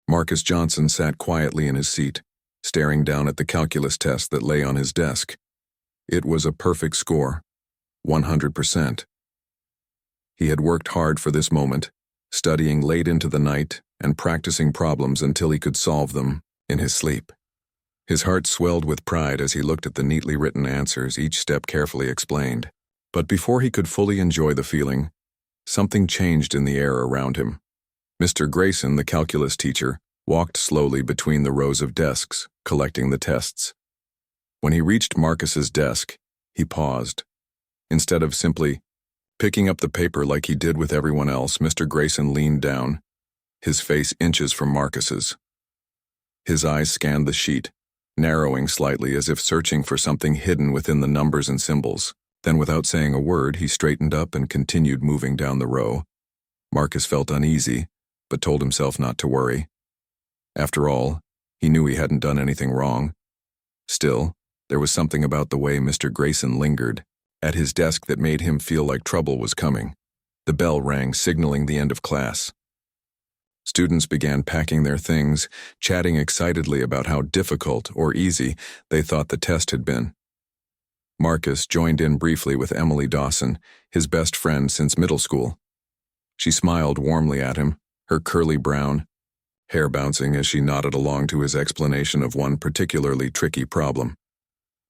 Marcus Johnson sat quietly in his seat, staring down at the calculus test that lay on his desk. It was a perfect score, 100%. He had worked hard for this moment, studying late into the night and practicing problems until he could solve them in his sleep. His heart swelled with pride as he looked at the neatly written answers, each step carefully explained. But before he could fully enjoy the feeling, something changed in the air around him. Mr. Grayson, the calculus teacher, walked slowly between the rows of desks, collecting the tests. When he reached Marcus's desk, he paused. Instead of simply picking up the paper like he did with everyone else, Mr. Grayson leaned down, his face inches from Marcus's. His eyes scanned the sheet, narrowing slightly as if searching for something hidden within the numbers and symbols. Then, without saying a word, he straightened up and continued moving down the row. Marcus felt uneasy, but told himself not to worry. After all, he knew he hadn't done anything wrong. Still, there was something about the way Mr. Grayson lingered at his desk that made him feel like trouble was coming. The bell rang, signaling the end of class. Students began packing their things, chatting excitedly about how difficult or easy they thought the test had been. Marcus joined in briefly with Emily Dawson, his best friend since middle school. She smiled warmly at him, her curly brown hair bouncing as she nodded along to his explanation of one particularly tricky problem.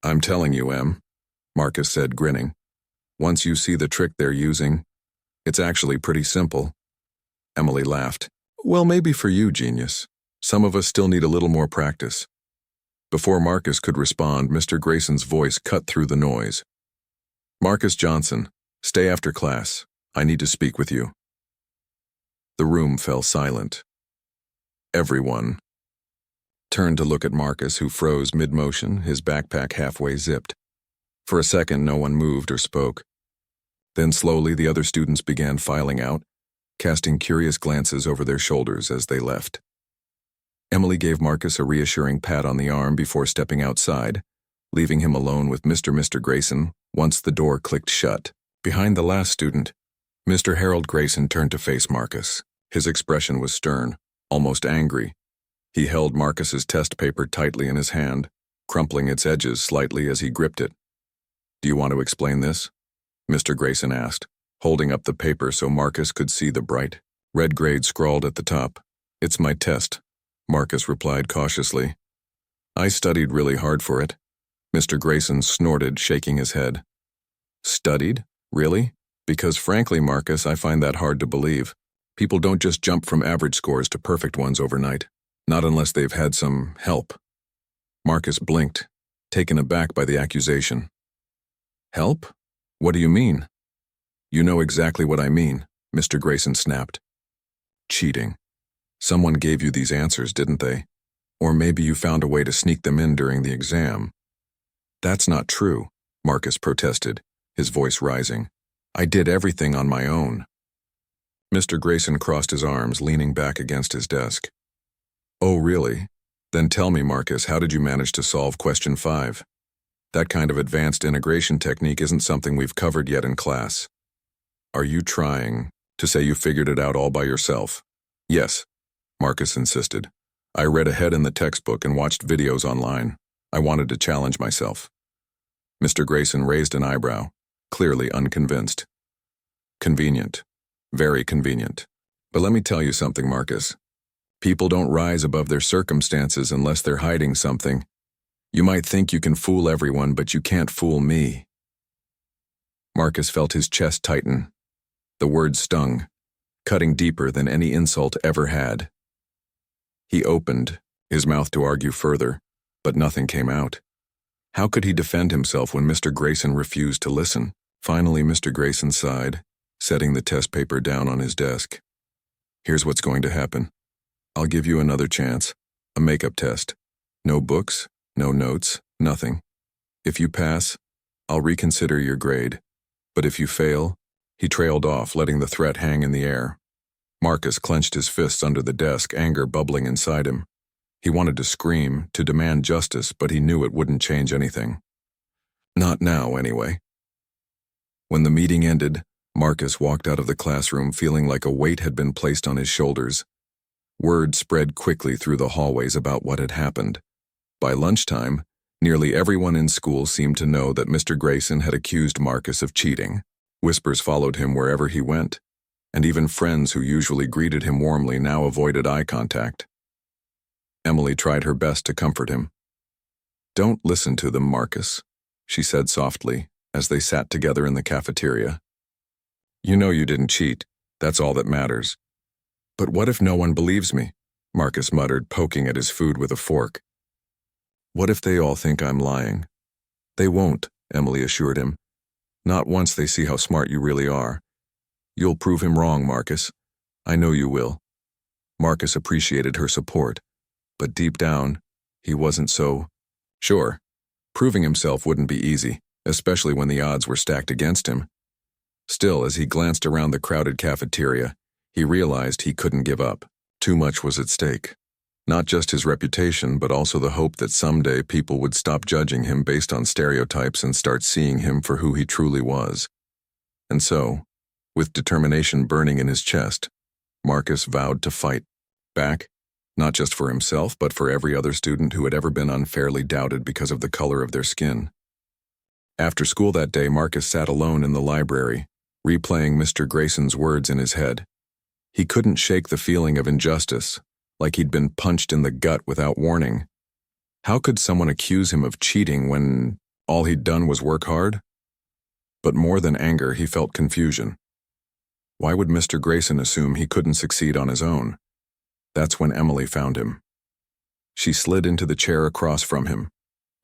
"I'm telling you, Em," Marcus said, grinning. "Once you see the trick they're using, it's actually pretty simple." Emily laughed. "Well, maybe for you, genius. Some of us still need a little more practice." Before Marcus could respond, Mr. Grayson's voice cut through the noise. "Marcus Johnson, stay after class. I need to speak with you." The room fell silent. Everyone turned to look at Marcus, who froze mid-motion, his backpack halfway zipped. For a second, no one moved or spoke. Then slowly the other students began filing out, casting curious glances over their shoulders as they left. Emily gave Marcus a reassuring pat on the arm before stepping outside, leaving him alone with Mr. Grayson once the door clicked shut. Behind the last student, Mr. Harold Grayson turned to face Marcus. His expression was stern, almost angry. He held Marcus's test paper tightly in his hand, crumpling its edges slightly as he gripped it. "Do you want to explain this?" Mr. Grayson asked, holding up the paper so Marcus could see the bright red grade scrawled at the top. "It's my test," Marcus replied cautiously. "I studied really hard for it." Mr. Grayson snorted, shaking his head. "Studied? Really? Because frankly, Marcus, I find that hard to believe. People don't just jump from average scores to perfect ones overnight, not unless they've had some help." Marcus blinked, taken aback by the accusation. "Help? What do you mean?" "You know exactly what I mean," Mr. Grayson snapped. "Cheating. Someone gave you these answers, didn't they? Or maybe you found a way to sneak them in during the exam." "That's not true," Marcus protested, his voice rising. "I did everything on my own." Mr. Grayson crossed his arms, leaning back against his desk. "Oh, really? Then tell me, Marcus, how did you manage to solve question 5? That kind of advanced integration technique isn't something we've covered yet in class." "Are you trying to say you figured it out all by yourself?" "Yes," Marcus insisted. "I read ahead in the textbook and watched videos online. I wanted to challenge myself." Mr. Grayson raised an eyebrow, clearly unconvinced. "Convenient. Very convenient. But let me tell you something, Marcus. People don't rise above their circumstances unless they're hiding something. You might think you can fool everyone, but you can't fool me." Marcus felt his chest tighten. The words stung, cutting deeper than any insult ever had. He opened his mouth to argue further, but nothing came out. How could he defend himself when Mr. Grayson refused to listen? Finally, Mr. Grayson sighed, setting the test paper down on his desk. "Here's what's going to happen. I'll give you another chance, a makeup test. No books, no notes, nothing. If you pass, I'll reconsider your grade. But if you fail..." He trailed off, letting the threat hang in the air. Marcus clenched his fists under the desk, anger bubbling inside him. He wanted to scream, to demand justice, but he knew it wouldn't change anything. Not now, anyway. When the meeting ended, Marcus walked out of the classroom feeling like a weight had been placed on his shoulders. Word spread quickly through the hallways about what had happened. By lunchtime, nearly everyone in school seemed to know that Mr. Grayson had accused Marcus of cheating. Whispers followed him wherever he went, and even friends who usually greeted him warmly now avoided eye contact. Emily tried her best to comfort him. "Don't listen to them, Marcus," she said softly as they sat together in the cafeteria. "You know you didn't cheat. That's all that matters." "But what if no one believes me?" Marcus muttered, poking at his food with a fork. "What if they all think I'm lying?" "They won't," Emily assured him. "Not once they see how smart you really are. You'll prove him wrong, Marcus. I know you will." Marcus appreciated her support, but deep down, he wasn't so sure. Proving himself wouldn't be easy, especially when the odds were stacked against him. Still, as he glanced around the crowded cafeteria, he realized he couldn't give up. Too much was at stake. Not just his reputation, but also the hope that someday people would stop judging him based on stereotypes and start seeing him for who he truly was. And so, with determination burning in his chest, Marcus vowed to fight back, not just for himself, but for every other student who had ever been unfairly doubted because of the color of their skin. After school that day, Marcus sat alone in the library, replaying Mr. Grayson's words in his head. He couldn't shake the feeling of injustice, like he'd been punched in the gut without warning. How could someone accuse him of cheating when all he'd done was work hard? But more than anger, he felt confusion. Why would Mr. Grayson assume he couldn't succeed on his own? That's when Emily found him. She slid into the chair across from him,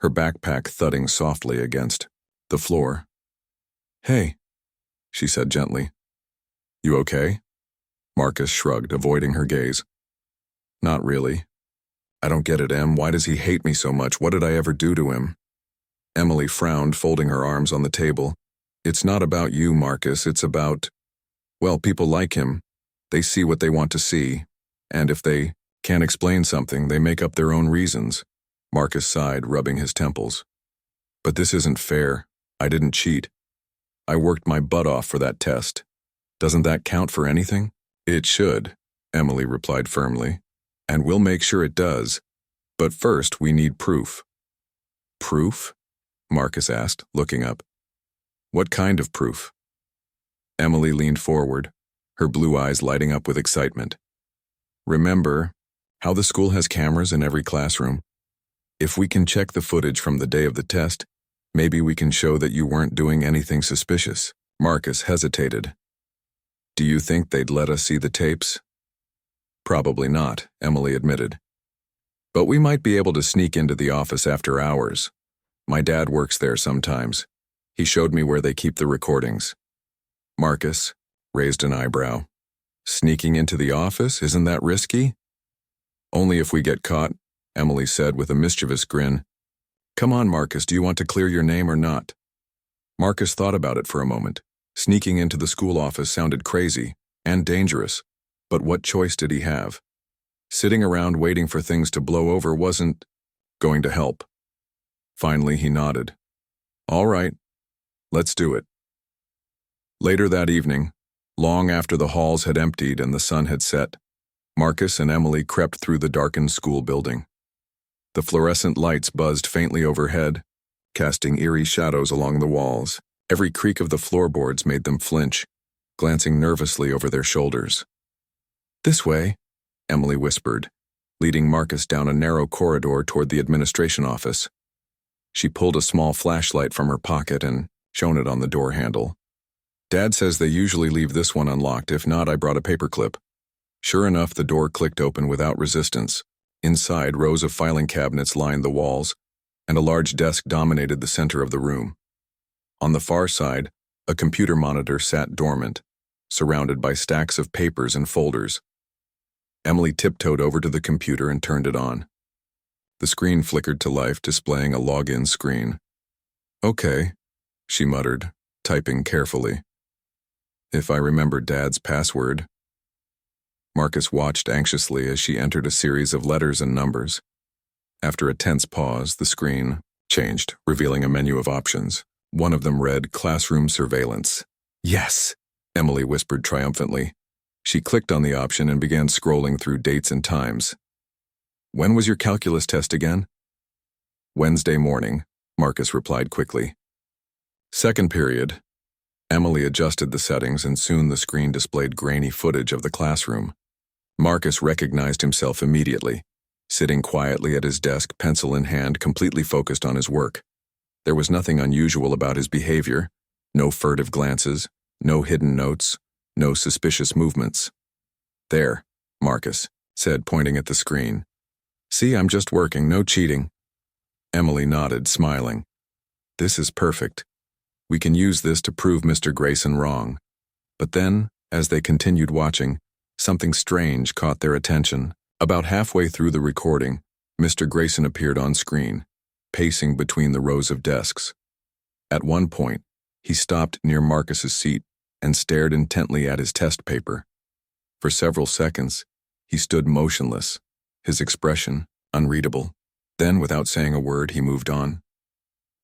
her backpack thudding softly against the floor. "Hey," she said gently. "You okay?" Marcus shrugged, avoiding her gaze. "Not really. I don't get it, Em. Why does he hate me so much? What did I ever do to him?" Emily frowned, folding her arms on the table. "It's not about you, Marcus. It's about, well, people like him. They see what they want to see, and if they can't explain something, they make up their own reasons." Marcus sighed, rubbing his temples. "But this isn't fair. I didn't cheat. I worked my butt off for that test. Doesn't that count for anything?" "It should," Emily replied firmly, "and we'll make sure it does. But first, we need proof." "Proof?" Marcus asked, looking up. "What kind of proof?" Emily leaned forward, her blue eyes lighting up with excitement. "Remember how the school has cameras in every classroom? If we can check the footage from the day of the test, maybe we can show that you weren't doing anything suspicious." Marcus hesitated. "Do you think they'd let us see the tapes?" "Probably not," Emily admitted. "But we might be able to sneak into the office after hours. My dad works there sometimes. He showed me where they keep the recordings." Marcus raised an eyebrow. "Sneaking into the office? Isn't that risky?" "Only if we get caught," Emily said with a mischievous grin. "Come on, Marcus, do you want to clear your name or not?" Marcus thought about it for a moment. Sneaking into the school office sounded crazy and dangerous, but what choice did he have? Sitting around waiting for things to blow over wasn't going to help. Finally, he nodded. "All right, let's do it." Later that evening, long after the halls had emptied and the sun had set, Marcus and Emily crept through the darkened school building. The fluorescent lights buzzed faintly overhead, casting eerie shadows along the walls. Every creak of the floorboards made them flinch, glancing nervously over their shoulders. "This way," Emily whispered, leading Marcus down a narrow corridor toward the administration office. She pulled a small flashlight from her pocket and shone it on the door handle. "Dad says they usually leave this one unlocked. If not, I brought a paperclip." Sure enough, the door clicked open without resistance. Inside, rows of filing cabinets lined the walls, and a large desk dominated the center of the room. On the far side, a computer monitor sat dormant, surrounded by stacks of papers and folders. Emily tiptoed over to the computer and turned it on. The screen flickered to life, displaying a login screen. "Okay," she muttered, typing carefully. "If I remember Dad's password." Marcus watched anxiously as she entered a series of letters and numbers. After a tense pause, the screen changed, revealing a menu of options. One of them read Classroom Surveillance. "Yes," Emily whispered triumphantly. She clicked on the option and began scrolling through dates and times. "When was your calculus test again?" "Wednesday morning," Marcus replied quickly. Second period. Emily adjusted the settings and soon the screen displayed grainy footage of the classroom. Marcus recognized himself immediately, sitting quietly at his desk, pencil in hand, completely focused on his work. There was nothing unusual about his behavior, no furtive glances, no hidden notes, no suspicious movements. "There," Marcus said, pointing at the screen. "See, I'm just working, no cheating." Emily nodded, smiling. "This is perfect. We can use this to prove Mr. Grayson wrong." But then, as they continued watching, something strange caught their attention. About halfway through the recording, Mr. Grayson appeared on screen, pacing between the rows of desks. At one point, he stopped near Marcus's seat and stared intently at his test paper. For several seconds, he stood motionless, his expression unreadable. Then, without saying a word, he moved on.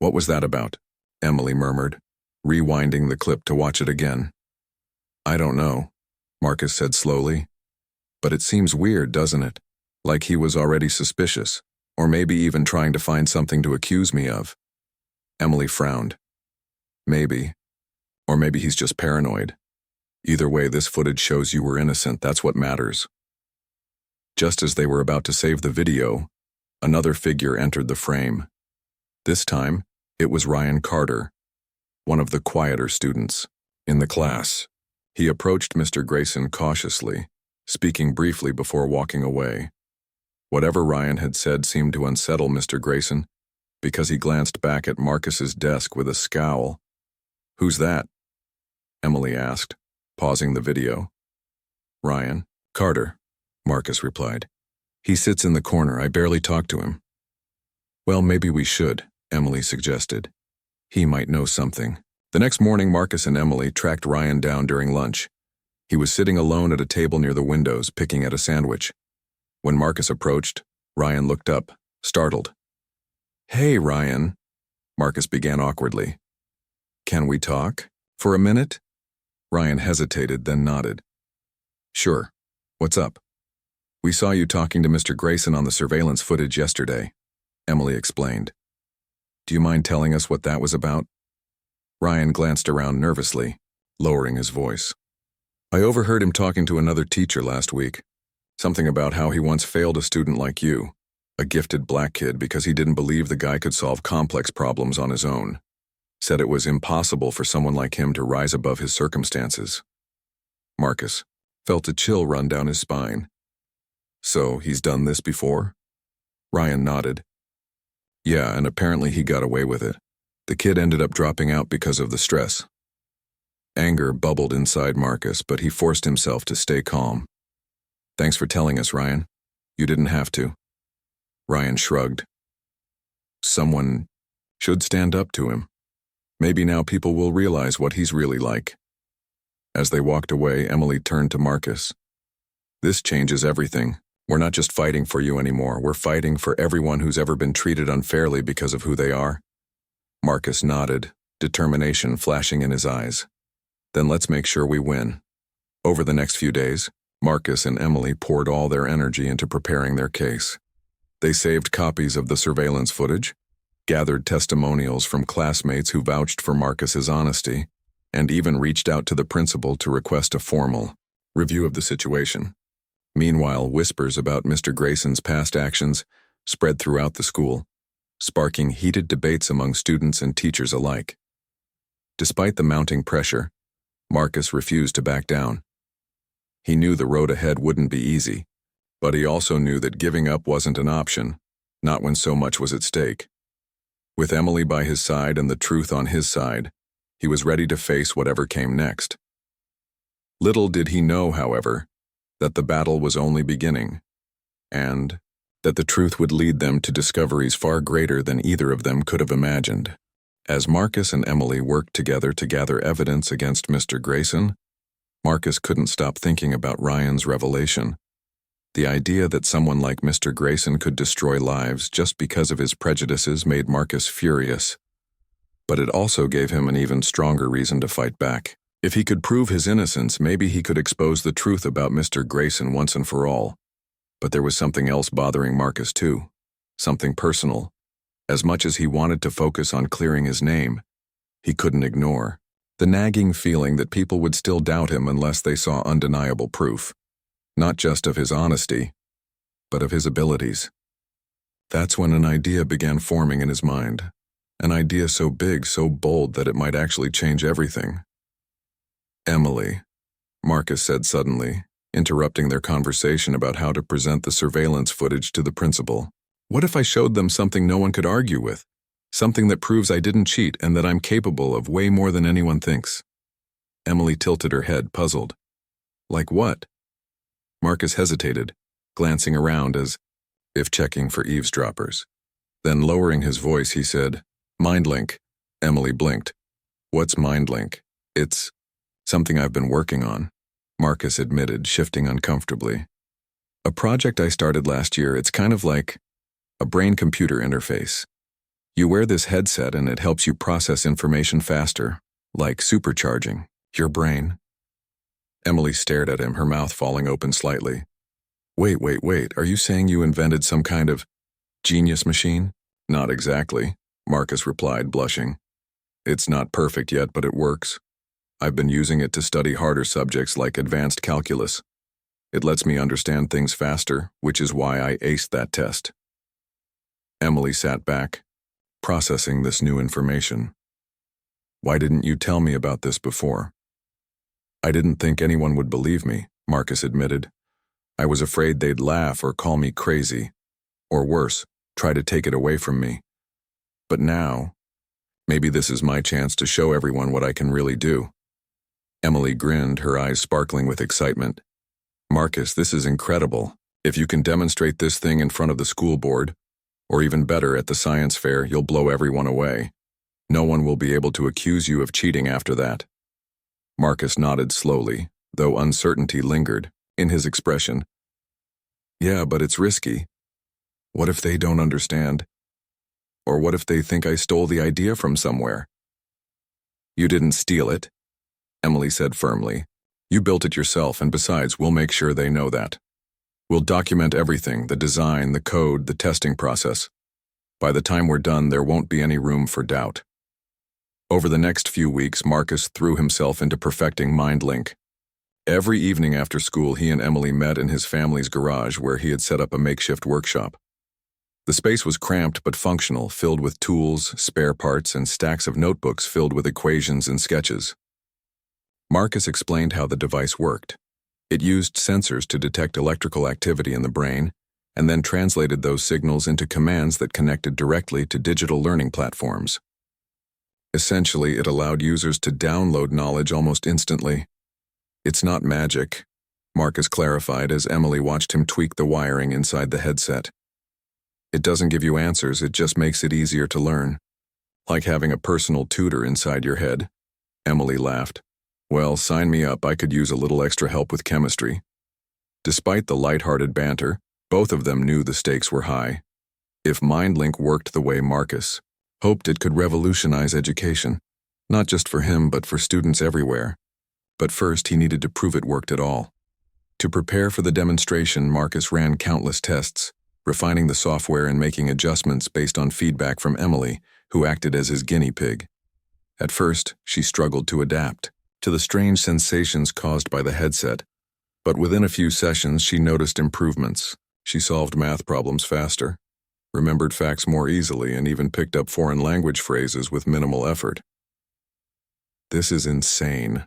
"What was that about?" Emily murmured, rewinding the clip to watch it again. "I don't know," Marcus said slowly. "But it seems weird, doesn't it? Like he was already suspicious, or maybe even trying to find something to accuse me of." Emily frowned. "Maybe. Or maybe he's just paranoid. Either way, this footage shows you were innocent. That's what matters." Just as they were about to save the video, another figure entered the frame. This time, it was Ryan Carter, one of the quieter students in the class. He approached Mr. Grayson cautiously, speaking briefly before walking away. Whatever Ryan had said seemed to unsettle Mr. Grayson, because he glanced back at Marcus's desk with a scowl. "Who's that?" Emily asked, pausing the video. "Ryan Carter," Marcus replied. "He sits in the corner. I barely talk to him." "Well, maybe we should," Emily suggested. "He might know something." The next morning, Marcus and Emily tracked Ryan down during lunch. He was sitting alone at a table near the windows, picking at a sandwich. When Marcus approached, Ryan looked up, startled. "Hey, Ryan," Marcus began awkwardly. "Can we talk? For a minute?" Ryan hesitated, then nodded. "Sure. What's up?" "We saw you talking to Mr. Grayson on the surveillance footage yesterday," Emily explained. "Do you mind telling us what that was about?" Ryan glanced around nervously, lowering his voice. "I overheard him talking to another teacher last week. Something about how he once failed a student like you, a gifted black kid, because he didn't believe the guy could solve complex problems on his own. Said it was impossible for someone like him to rise above his circumstances." Marcus felt a chill run down his spine. "So he's done this before?" Ryan nodded. "Yeah, and apparently he got away with it. The kid ended up dropping out because of the stress." Anger bubbled inside Marcus, but he forced himself to stay calm. "Thanks for telling us, Ryan. You didn't have to." Ryan shrugged. "Someone should stand up to him. Maybe now people will realize what he's really like." As they walked away, Emily turned to Marcus. "This changes everything. We're not just fighting for you anymore. We're fighting for everyone who's ever been treated unfairly because of who they are." Marcus nodded, determination flashing in his eyes. "Then let's make sure we win." Over the next few days, Marcus and Emily poured all their energy into preparing their case. They saved copies of the surveillance footage, gathered testimonials from classmates who vouched for Marcus's honesty, and even reached out to the principal to request a formal review of the situation. Meanwhile, whispers about Mr. Grayson's past actions spread throughout the school, sparking heated debates among students and teachers alike. Despite the mounting pressure, Marcus refused to back down. He knew the road ahead wouldn't be easy, but he also knew that giving up wasn't an option, not when so much was at stake. With Emily by his side and the truth on his side, he was ready to face whatever came next. Little did he know, however, that the battle was only beginning, and that the truth would lead them to discoveries far greater than either of them could have imagined. As Marcus and Emily worked together to gather evidence against Mr. Grayson, Marcus couldn't stop thinking about Ryan's revelation. The idea that someone like Mr. Grayson could destroy lives just because of his prejudices made Marcus furious, but it also gave him an even stronger reason to fight back. If he could prove his innocence, maybe he could expose the truth about Mr. Grayson once and for all. But there was something else bothering Marcus too. Something personal. As much as he wanted to focus on clearing his name, he couldn't ignore the nagging feeling that people would still doubt him unless they saw undeniable proof, not just of his honesty, but of his abilities. That's when an idea began forming in his mind, an idea so big, so bold that it might actually change everything. "Emily," Marcus said suddenly, interrupting their conversation about how to present the surveillance footage to the principal. "What if I showed them something no one could argue with? Something that proves I didn't cheat and that I'm capable of way more than anyone thinks?" Emily tilted her head, puzzled. "Like what?" Marcus hesitated, glancing around as if checking for eavesdroppers. Then, lowering his voice, he said, "MindLink." Emily blinked. "What's MindLink?" "It's something I've been working on," Marcus admitted, shifting uncomfortably. "A project I started last year. It's kind of like a brain-computer interface. You wear this headset and it helps you process information faster, like supercharging your brain." Emily stared at him, her mouth falling open slightly. Wait, are you saying you invented some kind of genius machine?" "Not exactly," Marcus replied, blushing. "It's not perfect yet, but it works. I've been using it to study harder subjects like advanced calculus. It lets me understand things faster, which is why I aced that test." Emily sat back, processing this new information. "Why didn't you tell me about this before?" "I didn't think anyone would believe me," Marcus admitted. "I was afraid they'd laugh or call me crazy, or worse, try to take it away from me. But now, maybe this is my chance to show everyone what I can really do." Emily grinned, her eyes sparkling with excitement. "Marcus, this is incredible. If you can demonstrate this thing in front of the school board, or even better at the science fair, you'll blow everyone away. No one will be able to accuse you of cheating after that." Marcus nodded slowly, though uncertainty lingered in his expression. "Yeah, but it's risky. What if they don't understand? Or what if they think I stole the idea from somewhere?" "You didn't steal it," Emily said firmly. "You built it yourself, and besides, we'll make sure they know that. We'll document everything, the design, the code, the testing process. By the time we're done, there won't be any room for doubt." Over the next few weeks, Marcus threw himself into perfecting MindLink. Every evening after school, he and Emily met in his family's garage where he had set up a makeshift workshop. The space was cramped but functional, filled with tools, spare parts, and stacks of notebooks filled with equations and sketches. Marcus explained how the device worked. It used sensors to detect electrical activity in the brain, and then translated those signals into commands that connected directly to digital learning platforms. Essentially, it allowed users to download knowledge almost instantly. "It's not magic," Marcus clarified as Emily watched him tweak the wiring inside the headset. "It doesn't give you answers, it just makes it easier to learn. Like having a personal tutor inside your head." Emily laughed. "Well, sign me up, I could use a little extra help with chemistry." Despite the lighthearted banter, both of them knew the stakes were high. If MindLink worked the way Marcus hoped, it could revolutionize education, not just for him but for students everywhere. But first, he needed to prove it worked at all. To prepare for the demonstration, Marcus ran countless tests, refining the software and making adjustments based on feedback from Emily, who acted as his guinea pig. At first, she struggled to adapt to the strange sensations caused by the headset, but within a few sessions she noticed improvements. She solved math problems faster, remembered facts more easily, and even picked up foreign language phrases with minimal effort. "This is insane,"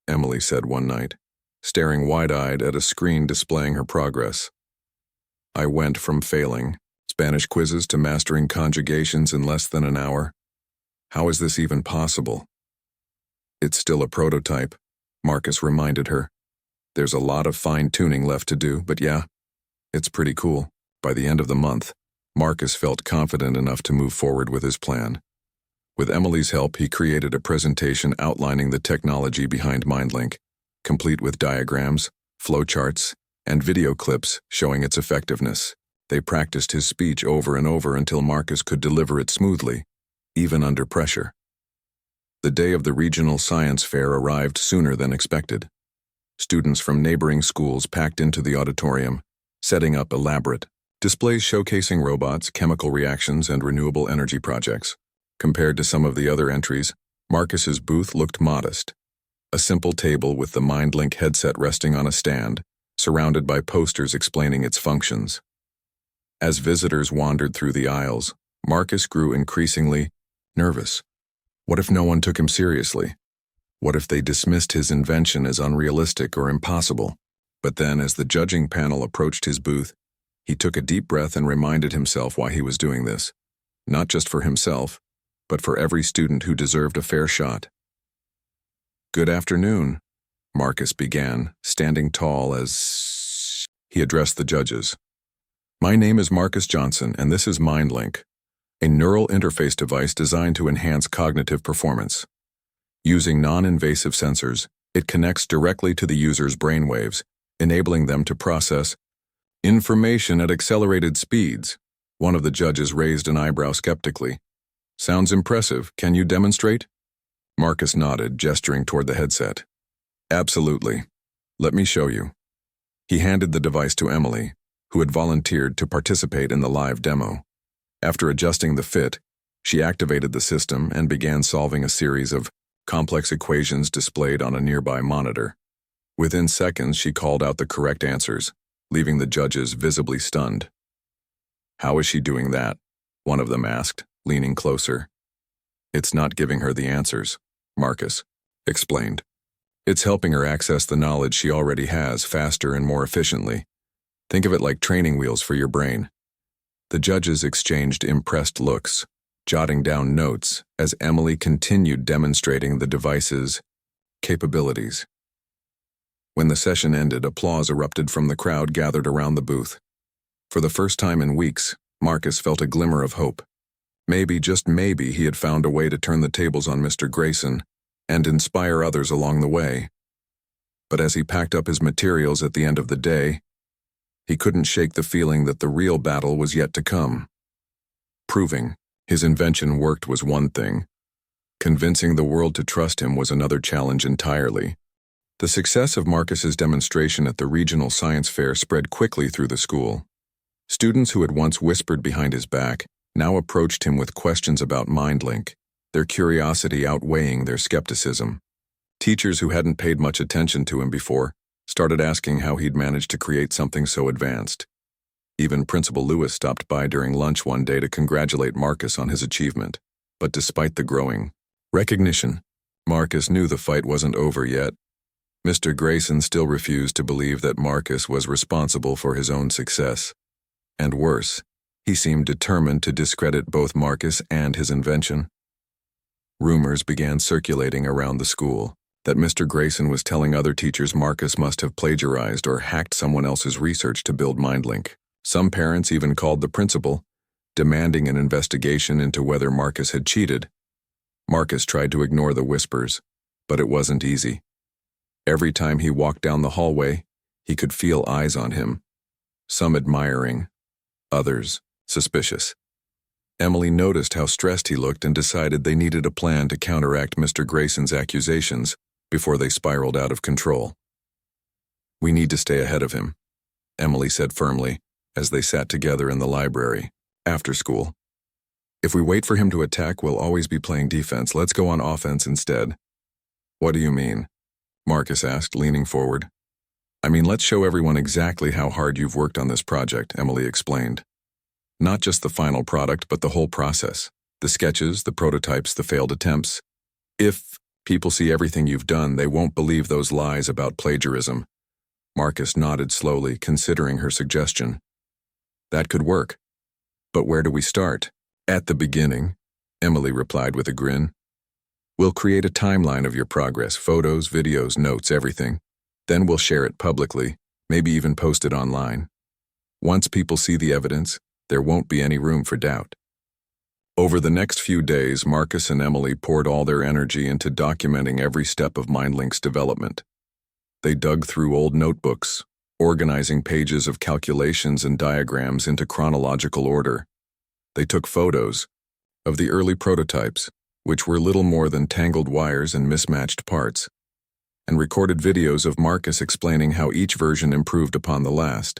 Emily said one night, staring wide-eyed at a screen displaying her progress. "I went from failing Spanish quizzes to mastering conjugations in less than an hour. How is this even possible?" "It's still a prototype," Marcus reminded her. "There's a lot of fine-tuning left to do, but yeah, it's pretty cool." By the end of the month, Marcus felt confident enough to move forward with his plan. With Emily's help, he created a presentation outlining the technology behind MindLink, complete with diagrams, flowcharts, and video clips showing its effectiveness. They practiced his speech over and over until Marcus could deliver it smoothly, even under pressure. The day of the regional science fair arrived sooner than expected. Students from neighboring schools packed into the auditorium, setting up elaborate displays showcasing robots, chemical reactions, and renewable energy projects. Compared to some of the other entries, Marcus's booth looked modest. A simple table with the MindLink headset resting on a stand, surrounded by posters explaining its functions. As visitors wandered through the aisles, Marcus grew increasingly nervous. What if no one took him seriously? What if they dismissed his invention as unrealistic or impossible? But then, as the judging panel approached his booth, he took a deep breath and reminded himself why he was doing this. Not just for himself, but for every student who deserved a fair shot. "Good afternoon," Marcus began, standing tall as he addressed the judges. "My name is Marcus Johnson, and this is MindLink, a neural interface device designed to enhance cognitive performance. Using non-invasive sensors, it connects directly to the user's brainwaves, enabling them to process information at accelerated speeds." One of the judges raised an eyebrow skeptically. "Sounds impressive. Can you demonstrate?" Marcus nodded, gesturing toward the headset. "Absolutely. Let me show you." He handed the device to Emily, who had volunteered to participate in the live demo. After adjusting the fit, she activated the system and began solving a series of complex equations displayed on a nearby monitor. Within seconds, she called out the correct answers, leaving the judges visibly stunned. "How is she doing that?" one of them asked, leaning closer. "It's not giving her the answers," Marcus explained. "It's helping her access the knowledge she already has faster and more efficiently. Think of it like training wheels for your brain." The judges exchanged impressed looks, jotting down notes as Emily continued demonstrating the device's capabilities. When the session ended, applause erupted from the crowd gathered around the booth. For the first time in weeks, Marcus felt a glimmer of hope. Maybe, just maybe, he had found a way to turn the tables on Mr. Grayson and inspire others along the way. But as he packed up his materials at the end of the day, he couldn't shake the feeling that the real battle was yet to come. Proving his invention worked was one thing. Convincing the world to trust him was another challenge entirely. The success of Marcus's demonstration at the regional science fair spread quickly through the school. Students who had once whispered behind his back now approached him with questions about MindLink, their curiosity outweighing their skepticism. Teachers who hadn't paid much attention to him before started asking how he'd managed to create something so advanced. Even Principal Lewis stopped by during lunch one day to congratulate Marcus on his achievement. But despite the growing recognition, Marcus knew the fight wasn't over yet. Mr. Grayson still refused to believe that Marcus was responsible for his own success. And worse, he seemed determined to discredit both Marcus and his invention. Rumors began circulating around the school that Mr. Grayson was telling other teachers Marcus must have plagiarized or hacked someone else's research to build MindLink. Some parents even called the principal, demanding an investigation into whether Marcus had cheated. Marcus tried to ignore the whispers, but it wasn't easy. Every time he walked down the hallway, he could feel eyes on him, some admiring, others suspicious. Emily noticed how stressed he looked and decided they needed a plan to counteract Mr. Grayson's accusations before they spiraled out of control. "We need to stay ahead of him," Emily said firmly as they sat together in the library after school. "If we wait for him to attack, we'll always be playing defense. Let's go on offense instead." "What do you mean?" Marcus asked, leaning forward. "I mean, let's show everyone exactly how hard you've worked on this project," Emily explained. "Not just the final product, but the whole process. The sketches, the prototypes, the failed attempts. If people see everything you've done, they won't believe those lies about plagiarism." Marcus nodded slowly, considering her suggestion. "That could work. But where do we start?" "At the beginning," Emily replied with a grin. "We'll create a timeline of your progress, photos, videos, notes, everything. Then we'll share it publicly, maybe even post it online. Once people see the evidence, there won't be any room for doubt." Over the next few days, Marcus and Emily poured all their energy into documenting every step of MindLink's development. They dug through old notebooks, organizing pages of calculations and diagrams into chronological order. They took photos of the early prototypes, which were little more than tangled wires and mismatched parts, and recorded videos of Marcus explaining how each version improved upon the last.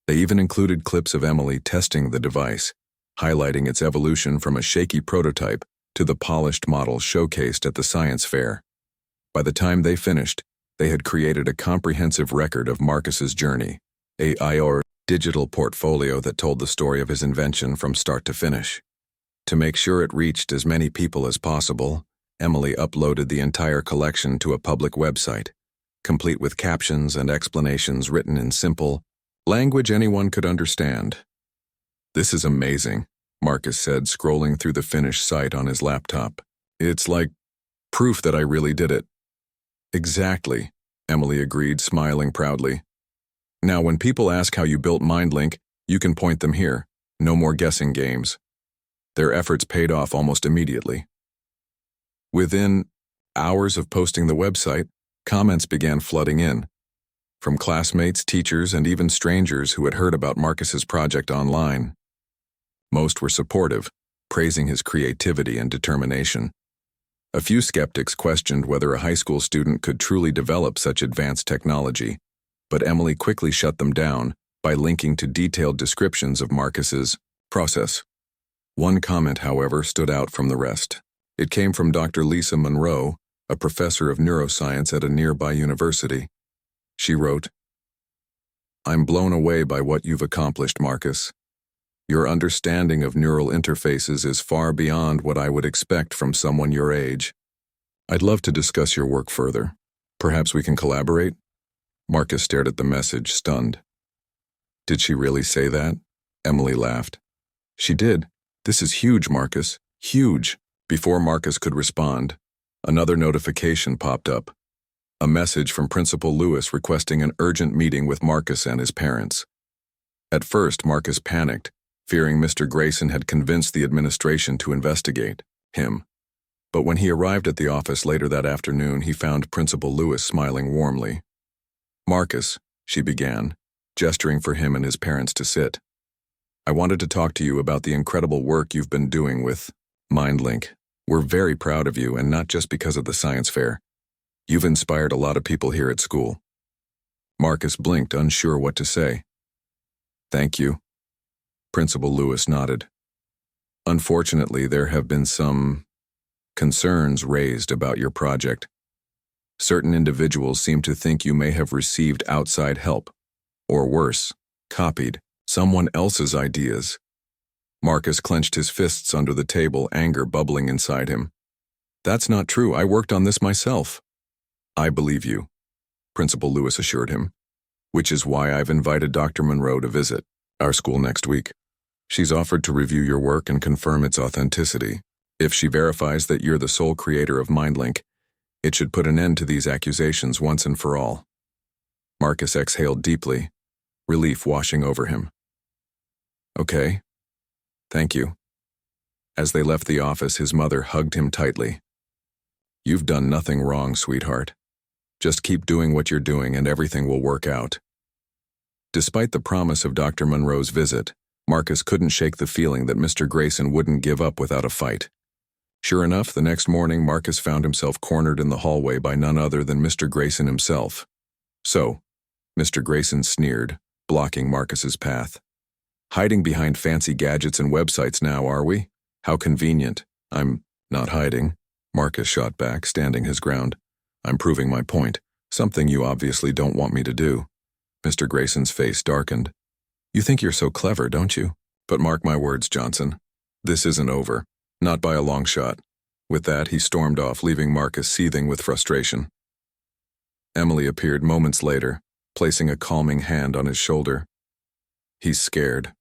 They even included clips of Emily testing the device, highlighting its evolution from a shaky prototype to the polished model showcased at the science fair. By the time they finished, they had created a comprehensive record of Marcus's journey, a digital portfolio that told the story of his invention from start to finish. To make sure it reached as many people as possible, Emily uploaded the entire collection to a public website, complete with captions and explanations written in simple language anyone could understand. "This is amazing," Marcus said, scrolling through the finished site on his laptop. "It's like proof that I really did it." "Exactly," Emily agreed, smiling proudly. "Now, when people ask how you built MindLink, you can point them here. No more guessing games." Their efforts paid off almost immediately. Within hours of posting the website, comments began flooding in, from classmates, teachers, and even strangers who had heard about Marcus's project online. Most were supportive, praising his creativity and determination. A few skeptics questioned whether a high school student could truly develop such advanced technology, but Emily quickly shut them down by linking to detailed descriptions of Marcus's process. One comment, however, stood out from the rest. It came from Dr. Lisa Monroe, a professor of neuroscience at a nearby university. She wrote, "I'm blown away by what you've accomplished, Marcus. Your understanding of neural interfaces is far beyond what I would expect from someone your age. I'd love to discuss your work further. Perhaps we can collaborate?" Marcus stared at the message, stunned. "Did she really say that?" Emily laughed. "She did. This is huge, Marcus. Huge." Before Marcus could respond, another notification popped up. A message from Principal Lewis requesting an urgent meeting with Marcus and his parents. At first, Marcus panicked, fearing Mr. Grayson had convinced the administration to investigate him. But when he arrived at the office later that afternoon, he found Principal Lewis smiling warmly. "Marcus," she began, gesturing for him and his parents to sit. "I wanted to talk to you about the incredible work you've been doing with MindLink. We're very proud of you, and not just because of the science fair. You've inspired a lot of people here at school." Marcus blinked, unsure what to say. "Thank you." Principal Lewis nodded. "Unfortunately, there have been some concerns raised about your project. Certain individuals seem to think you may have received outside help, or worse, copied someone else's ideas." Marcus clenched his fists under the table, anger bubbling inside him. "That's not true. I worked on this myself." "I believe you," Principal Lewis assured him, "which is why I've invited Dr. Monroe to visit our school next week. She's offered to review your work and confirm its authenticity. If she verifies that you're the sole creator of MindLink, it should put an end to these accusations once and for all." Marcus exhaled deeply, relief washing over him. "Okay. Thank you." As they left the office, his mother hugged him tightly. "You've done nothing wrong, sweetheart. Just keep doing what you're doing and everything will work out." Despite the promise of Dr. Monroe's visit, Marcus couldn't shake the feeling that Mr. Grayson wouldn't give up without a fight. Sure enough, the next morning Marcus found himself cornered in the hallway by none other than Mr. Grayson himself. "So," Mr. Grayson sneered, blocking Marcus's path. "Hiding behind fancy gadgets and websites now, are we? How convenient." "I'm not hiding," Marcus shot back, standing his ground. "I'm proving my point, something you obviously don't want me to do." Mr. Grayson's face darkened. "You think you're so clever, don't you? But mark my words, Johnson. This isn't over. Not by a long shot." With that, he stormed off, leaving Marcus seething with frustration. Emily appeared moments later, placing a calming hand on his shoulder. "He's scared,"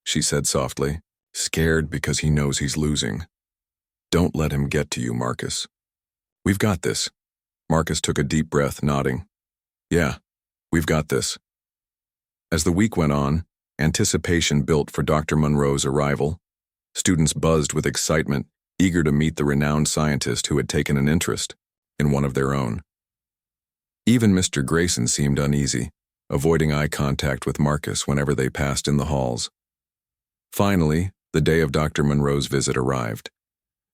she said softly. "Scared because he knows he's losing. Don't let him get to you, Marcus. We've got this." Marcus took a deep breath, nodding. "Yeah, we've got this." As the week went on, anticipation built for Dr. Monroe's arrival. Students buzzed with excitement, eager to meet the renowned scientist who had taken an interest in one of their own. Even Mr. Grayson seemed uneasy, avoiding eye contact with Marcus whenever they passed in the halls. Finally, the day of Dr. Monroe's visit arrived.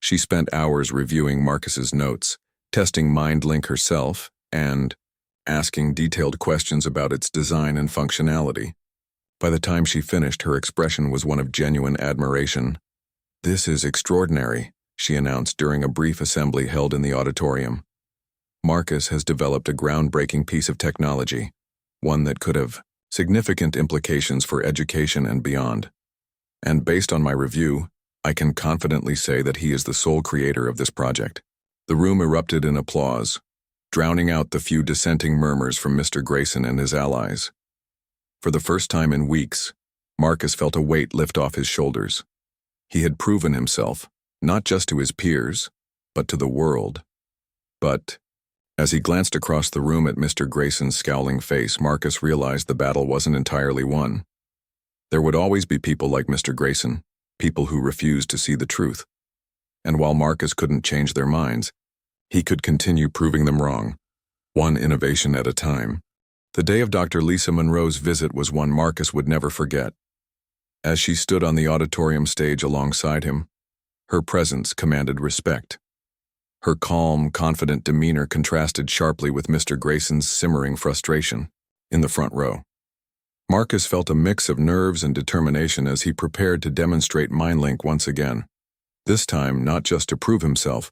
She spent hours reviewing Marcus's notes, testing MindLink herself, and asking detailed questions about its design and functionality. By the time she finished, her expression was one of genuine admiration. "This is extraordinary," she announced during a brief assembly held in the auditorium. "Marcus has developed a groundbreaking piece of technology, one that could have significant implications for education and beyond. And based on my review, I can confidently say that he is the sole creator of this project." The room erupted in applause, drowning out the few dissenting murmurs from Mr. Grayson and his allies. For the first time in weeks, Marcus felt a weight lift off his shoulders. He had proven himself, not just to his peers, but to the world. But, as he glanced across the room at Mr. Grayson's scowling face, Marcus realized the battle wasn't entirely won. There would always be people like Mr. Grayson, people who refused to see the truth. And while Marcus couldn't change their minds, he could continue proving them wrong, one innovation at a time. The day of Dr. Lisa Monroe's visit was one Marcus would never forget. As she stood on the auditorium stage alongside him, her presence commanded respect. Her calm, confident demeanor contrasted sharply with Mr. Grayson's simmering frustration in the front row. Marcus felt a mix of nerves and determination as he prepared to demonstrate MindLink once again, this time not just to prove himself,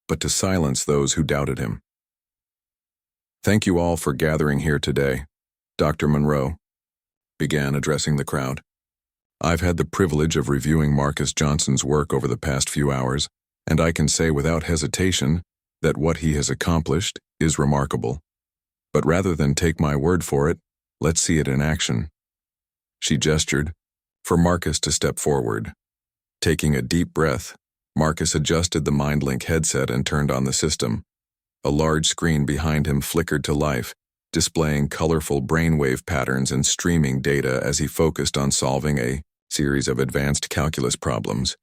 but to silence those who doubted him. "Thank you all for gathering here today," Dr. Monroe began, addressing the crowd. "I've had the privilege of reviewing Marcus Johnson's work over the past few hours, and I can say without hesitation that what he has accomplished is remarkable. But rather than take my word for it, let's see it in action." She gestured for Marcus to step forward. Taking a deep breath, Marcus adjusted the MindLink headset and turned on the system. A large screen behind him flickered to life, displaying colorful brainwave patterns and streaming data as he focused on solving a series of advanced calculus problems.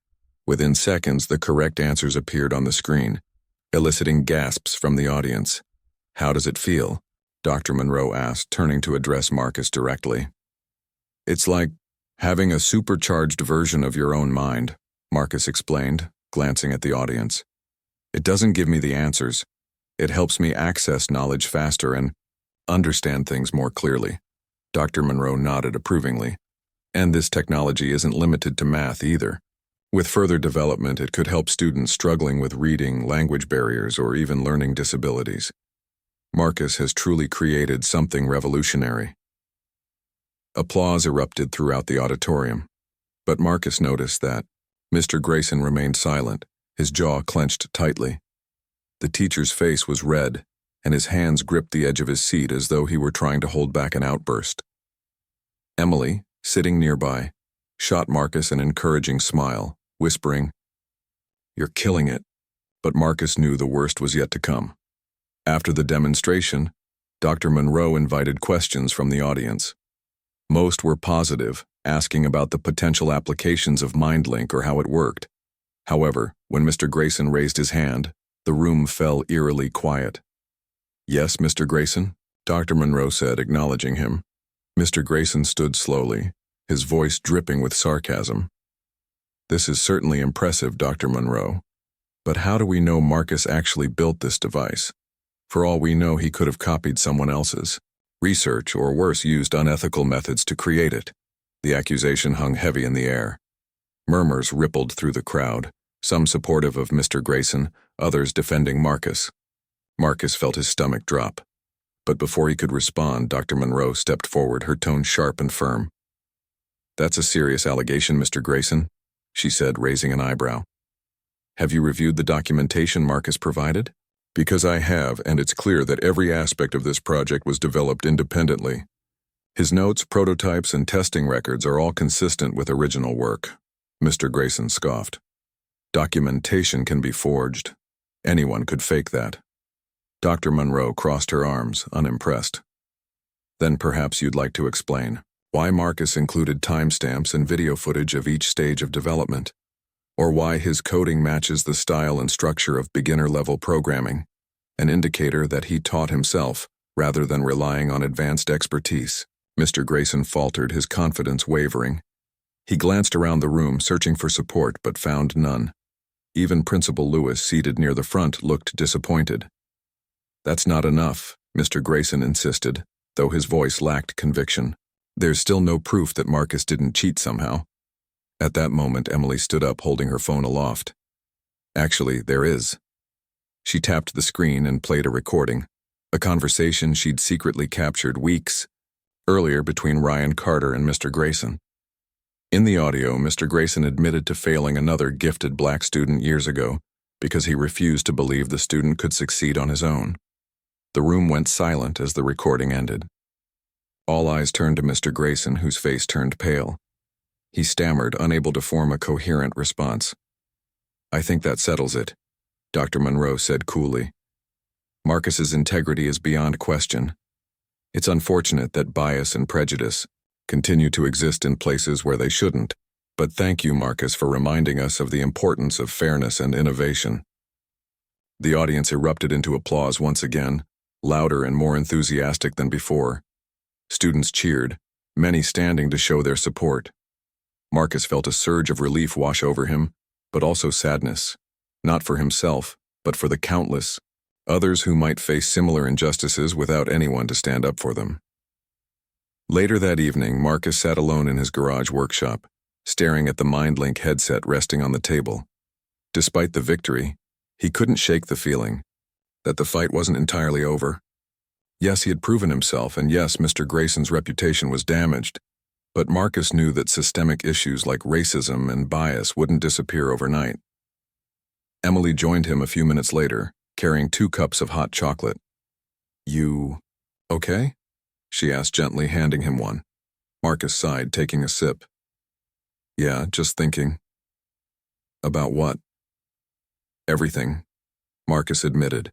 Within seconds, the correct answers appeared on the screen, eliciting gasps from the audience. "How does it feel?" Dr. Monroe asked, turning to address Marcus directly. "It's like having a supercharged version of your own mind," Marcus explained, glancing at the audience. "It doesn't give me the answers. It helps me access knowledge faster and understand things more clearly." Dr. Monroe nodded approvingly. "And this technology isn't limited to math either. With further development, it could help students struggling with reading, language barriers, or even learning disabilities. Marcus has truly created something revolutionary." Applause erupted throughout the auditorium, but Marcus noticed that Mr. Grayson remained silent, his jaw clenched tightly. The teacher's face was red, and his hands gripped the edge of his seat as though he were trying to hold back an outburst. Emily, sitting nearby, shot Marcus an encouraging smile, whispering, "You're killing it." But Marcus knew the worst was yet to come. After the demonstration, Dr. Monroe invited questions from the audience. Most were positive, asking about the potential applications of MindLink or how it worked. However, when Mr. Grayson raised his hand, the room fell eerily quiet. "Yes, Mr. Grayson?" Dr. Monroe said, acknowledging him. Mr. Grayson stood slowly, his voice dripping with sarcasm. "This is certainly impressive, Dr. Monroe. But how do we know Marcus actually built this device? For all we know, he could have copied someone else's research, or worse, used unethical methods to create it." The accusation hung heavy in the air. Murmurs rippled through the crowd, some supportive of Mr. Grayson, others defending Marcus. Marcus felt his stomach drop. But before he could respond, Dr. Monroe stepped forward, her tone sharp and firm. "That's a serious allegation, Mr. Grayson," she said, raising an eyebrow. "Have you reviewed the documentation Marcus provided?" "Because I have, and it's clear that every aspect of this project was developed independently. His notes, prototypes, and testing records are all consistent with original work," Mr. Grayson scoffed. "Documentation can be forged. Anyone could fake that." Dr. Monroe crossed her arms, unimpressed. "Then perhaps you'd like to explain why Marcus included timestamps and video footage of each stage of development, or why his coding matches the style and structure of beginner-level programming, an indicator that he taught himself rather than relying on advanced expertise." Mr. Grayson faltered, his confidence wavering. He glanced around the room, searching for support, but found none. Even Principal Lewis, seated near the front, looked disappointed. "That's not enough," Mr. Grayson insisted, though his voice lacked conviction. "There's still no proof that Marcus didn't cheat somehow." At that moment, Emily stood up, holding her phone aloft. "Actually, there is." She tapped the screen and played a recording, a conversation she'd secretly captured weeks earlier between Ryan Carter and Mr. Grayson. In the audio, Mr. Grayson admitted to failing another gifted black student years ago because he refused to believe the student could succeed on his own. The room went silent as the recording ended. All eyes turned to Mr. Grayson, whose face turned pale. He stammered, unable to form a coherent response. "I think that settles it," Dr. Monroe said coolly. "Marcus's integrity is beyond question. It's unfortunate that bias and prejudice continue to exist in places where they shouldn't, but thank you, Marcus, for reminding us of the importance of fairness and innovation." The audience erupted into applause once again, louder and more enthusiastic than before. Students cheered, many standing to show their support. Marcus felt a surge of relief wash over him, but also sadness, not for himself, but for the countless others who might face similar injustices without anyone to stand up for them. Later that evening, Marcus sat alone in his garage workshop, staring at the MindLink headset resting on the table. Despite the victory, he couldn't shake the feeling that the fight wasn't entirely over. Yes, he had proven himself, and yes, Mr. Grayson's reputation was damaged, but Marcus knew that systemic issues like racism and bias wouldn't disappear overnight. Emily joined him a few minutes later, carrying 2 cups of hot chocolate. "You okay?" she asked gently, handing him one. Marcus sighed, taking a sip. "Yeah, just thinking." "About what?" "Everything," Marcus admitted.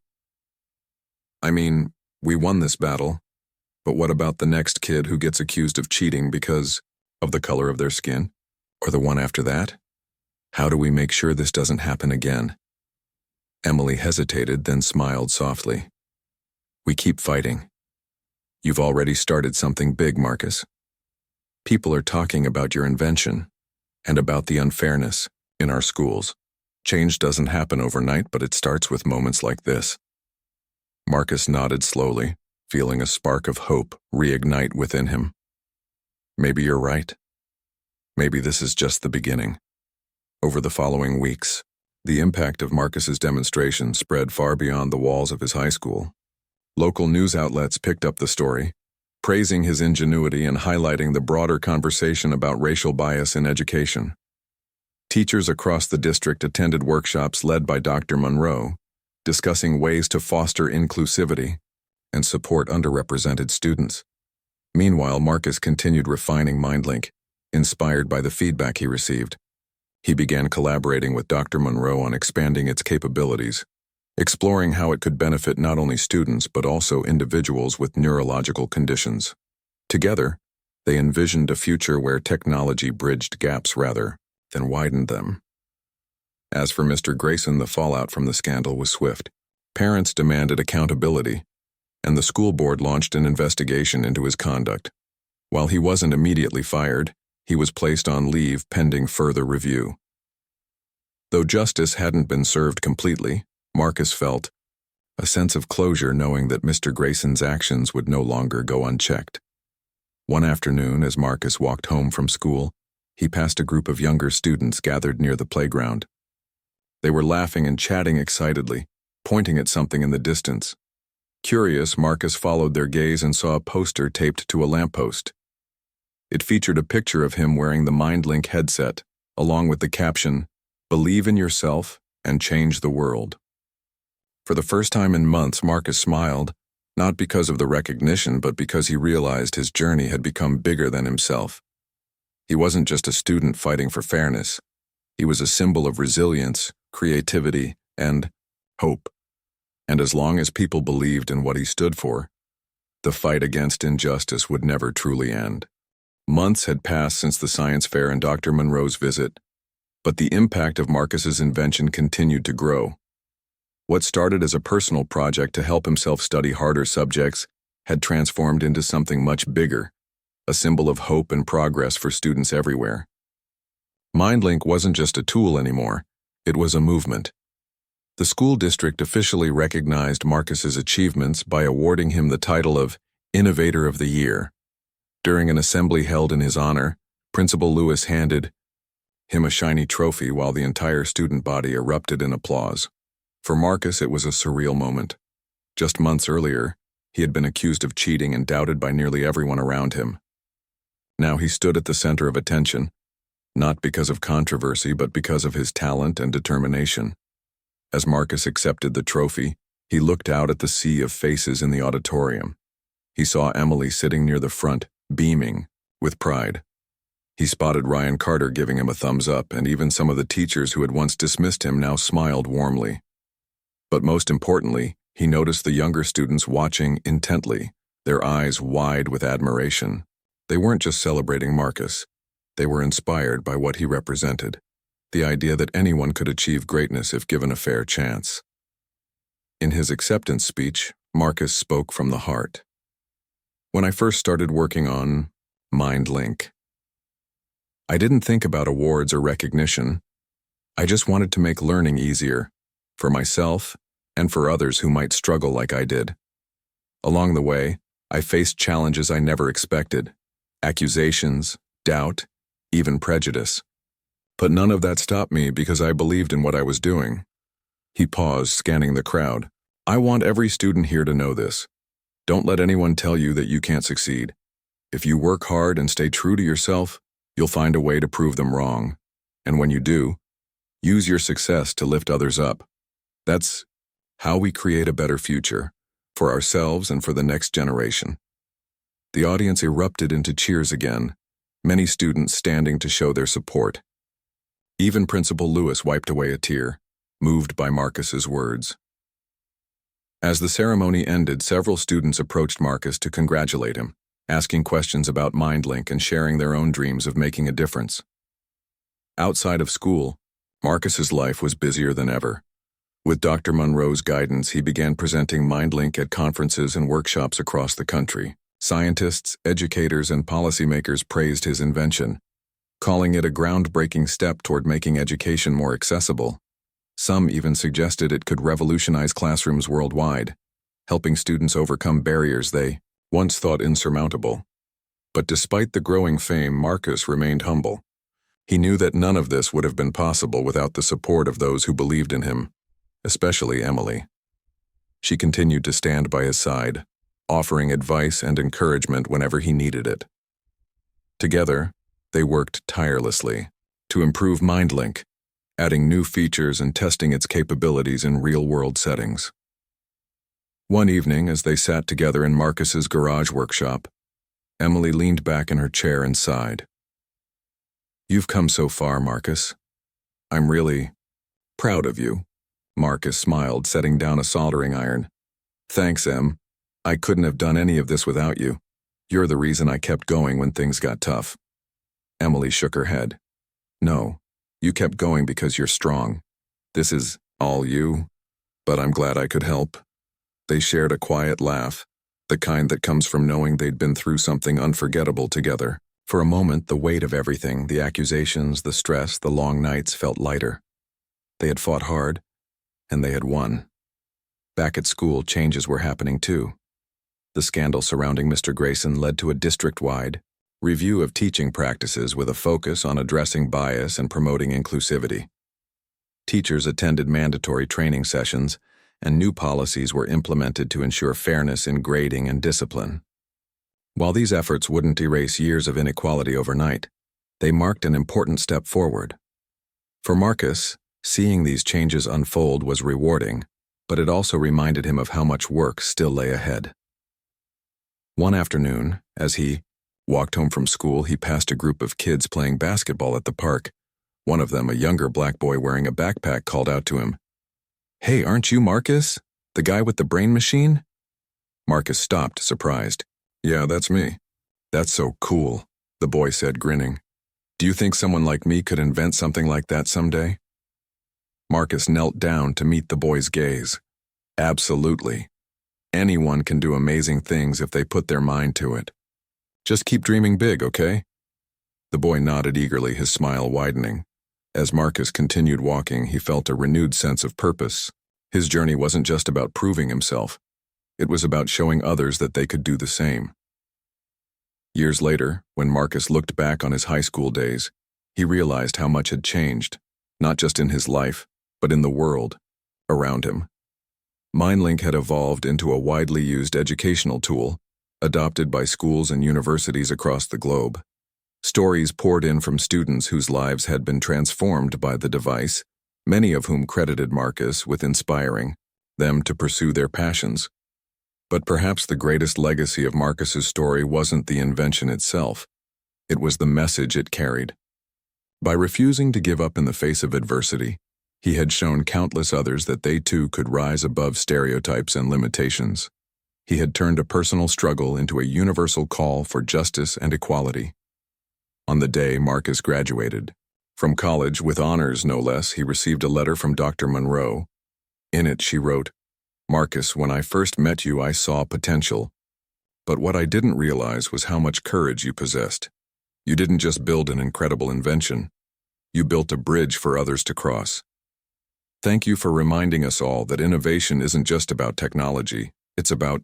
"I mean, we won this battle, but what about the next kid who gets accused of cheating because of the color of their skin? Or the one after that? How do we make sure this doesn't happen again?" Emily hesitated, then smiled softly. "We keep fighting. You've already started something big, Marcus. People are talking about your invention and about the unfairness in our schools. Change doesn't happen overnight, but it starts with moments like this." Marcus nodded slowly, feeling a spark of hope reignite within him. "Maybe you're right. Maybe this is just the beginning." Over the following weeks, the impact of Marcus's demonstration spread far beyond the walls of his high school. Local news outlets picked up the story, praising his ingenuity and highlighting the broader conversation about racial bias in education. Teachers across the district attended workshops led by Dr. Monroe, discussing ways to foster inclusivity and support underrepresented students. Meanwhile, Marcus continued refining MindLink, inspired by the feedback he received. He began collaborating with Dr. Monroe on expanding its capabilities, exploring how it could benefit not only students but also individuals with neurological conditions. Together, they envisioned a future where technology bridged gaps rather than widened them. As for Mr. Grayson, the fallout from the scandal was swift. Parents demanded accountability, and the school board launched an investigation into his conduct. While he wasn't immediately fired, he was placed on leave pending further review. Though justice hadn't been served completely, Marcus felt a sense of closure knowing that Mr. Grayson's actions would no longer go unchecked. One afternoon, as Marcus walked home from school, he passed a group of younger students gathered near the playground. They were laughing and chatting excitedly, pointing at something in the distance. Curious, Marcus followed their gaze and saw a poster taped to a lamppost. It featured a picture of him wearing the MindLink headset, along with the caption, "Believe in yourself and change the world." For the first time in months, Marcus smiled, not because of the recognition, but because he realized his journey had become bigger than himself. He wasn't just a student fighting for fairness. He was a symbol of resilience, creativity, and hope. And as long as people believed in what he stood for, the fight against injustice would never truly end. Months had passed since the science fair and Dr. Monroe's visit, but the impact of Marcus's invention continued to grow. What started as a personal project to help himself study harder subjects had transformed into something much bigger, a symbol of hope and progress for students everywhere. MindLink wasn't just a tool anymore, It was a movement. The school district officially recognized Marcus's achievements by awarding him the title of Innovator of the Year. During an assembly held in his honor, Principal Lewis handed him a shiny trophy while the entire student body erupted in applause. For Marcus, it was a surreal moment. Just months earlier, he had been accused of cheating and doubted by nearly everyone around him. Now he stood at the center of attention, not because of controversy, but because of his talent and determination. As Marcus accepted the trophy, he looked out at the sea of faces in the auditorium. He saw Emily sitting near the front, beaming with pride. He spotted Ryan Carter giving him a thumbs up, and even some of the teachers who had once dismissed him now smiled warmly. But most importantly, he noticed the younger students watching intently, their eyes wide with admiration. They weren't just celebrating Marcus. They were inspired by what he represented, the idea that anyone could achieve greatness if given a fair chance. In his acceptance speech, Marcus spoke from the heart. When I first started working on MindLink, I didn't think about awards or recognition. I just wanted to make learning easier, for myself and for others who might struggle like I did. Along the way, I faced challenges I never expected, accusations, doubt, even prejudice. But none of that stopped me because I believed in what I was doing. He paused, scanning the crowd. I want every student here to know this. Don't let anyone tell you that you can't succeed. If you work hard and stay true to yourself, you'll find a way to prove them wrong. And when you do, use your success to lift others up. That's how we create a better future, for ourselves and for the next generation. The audience erupted into cheers again, many students standing to show their support. Even Principal Lewis wiped away a tear, moved by Marcus's words. As the ceremony ended, several students approached Marcus to congratulate him, asking questions about MindLink and sharing their own dreams of making a difference. Outside of school, Marcus's life was busier than ever. With Dr. Monroe's guidance, he began presenting MindLink at conferences and workshops across the country. Scientists, educators, and policymakers praised his invention, calling it a groundbreaking step toward making education more accessible. Some even suggested it could revolutionize classrooms worldwide, helping students overcome barriers they once thought insurmountable. But despite the growing fame, Marcus remained humble. He knew that none of this would have been possible without the support of those who believed in him, especially Emily. She continued to stand by his side, offering advice and encouragement whenever he needed it. Together, they worked tirelessly to improve MindLink, adding new features and testing its capabilities in real-world settings. One evening, as they sat together in Marcus's garage workshop, Emily leaned back in her chair and sighed. You've come so far, Marcus. I'm really proud of you. Marcus smiled, setting down a soldering iron. Thanks, Em. I couldn't have done any of this without you. You're the reason I kept going when things got tough. Emily shook her head. No, you kept going because you're strong. This is all you, but I'm glad I could help. They shared a quiet laugh, the kind that comes from knowing they'd been through something unforgettable together. For a moment, the weight of everything, the accusations, the stress, the long nights, felt lighter. They had fought hard, and they had won. Back at school, changes were happening too. The scandal surrounding Mr. Grayson led to a district-wide review of teaching practices with a focus on addressing bias and promoting inclusivity. Teachers attended mandatory training sessions, and new policies were implemented to ensure fairness in grading and discipline. While these efforts wouldn't erase years of inequality overnight, they marked an important step forward. For Marcus, seeing these changes unfold was rewarding, but it also reminded him of how much work still lay ahead. One afternoon, as he walked home from school, he passed a group of kids playing basketball at the park. One of them, a younger black boy wearing a backpack, called out to him, "Hey, aren't you Marcus? The guy with the brain machine?" Marcus stopped, surprised. "Yeah, that's me." "That's so cool," the boy said, grinning. "Do you think someone like me could invent something like that someday?" Marcus knelt down to meet the boy's gaze. "Absolutely. Anyone can do amazing things if they put their mind to it. Just keep dreaming big, okay?" The boy nodded eagerly, his smile widening. As Marcus continued walking, he felt a renewed sense of purpose. His journey wasn't just about proving himself. It was about showing others that they could do the same. Years later, when Marcus looked back on his high school days, he realized how much had changed, not just in his life, but in the world around him. MindLink had evolved into a widely used educational tool, adopted by schools and universities across the globe. Stories poured in from students whose lives had been transformed by the device, many of whom credited Marcus with inspiring them to pursue their passions. But perhaps the greatest legacy of Marcus's story wasn't the invention itself. It was the message it carried. By refusing to give up in the face of adversity, he had shown countless others that they too could rise above stereotypes and limitations. He had turned a personal struggle into a universal call for justice and equality. On the day Marcus graduated, from college with honors no less, he received a letter from Dr. Monroe. In it, she wrote, "Marcus, when I first met you, I saw potential. But what I didn't realize was how much courage you possessed. You didn't just build an incredible invention. You built a bridge for others to cross. Thank you for reminding us all that innovation isn't just about technology, it's about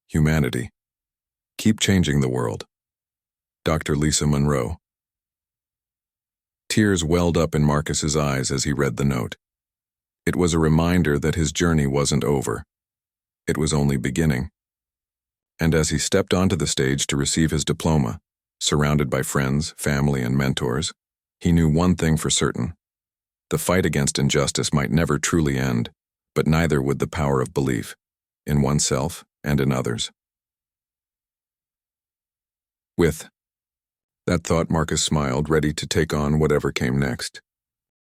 humanity. Keep changing the world." Dr. Lisa Monroe. Tears welled up in Marcus's eyes as he read the note. It was a reminder that his journey wasn't over. It was only beginning. And as he stepped onto the stage to receive his diploma, surrounded by friends, family, and mentors, he knew one thing for certain. The fight against injustice might never truly end, but neither would the power of belief in oneself and in others. With that thought, Marcus smiled, ready to take on whatever came next.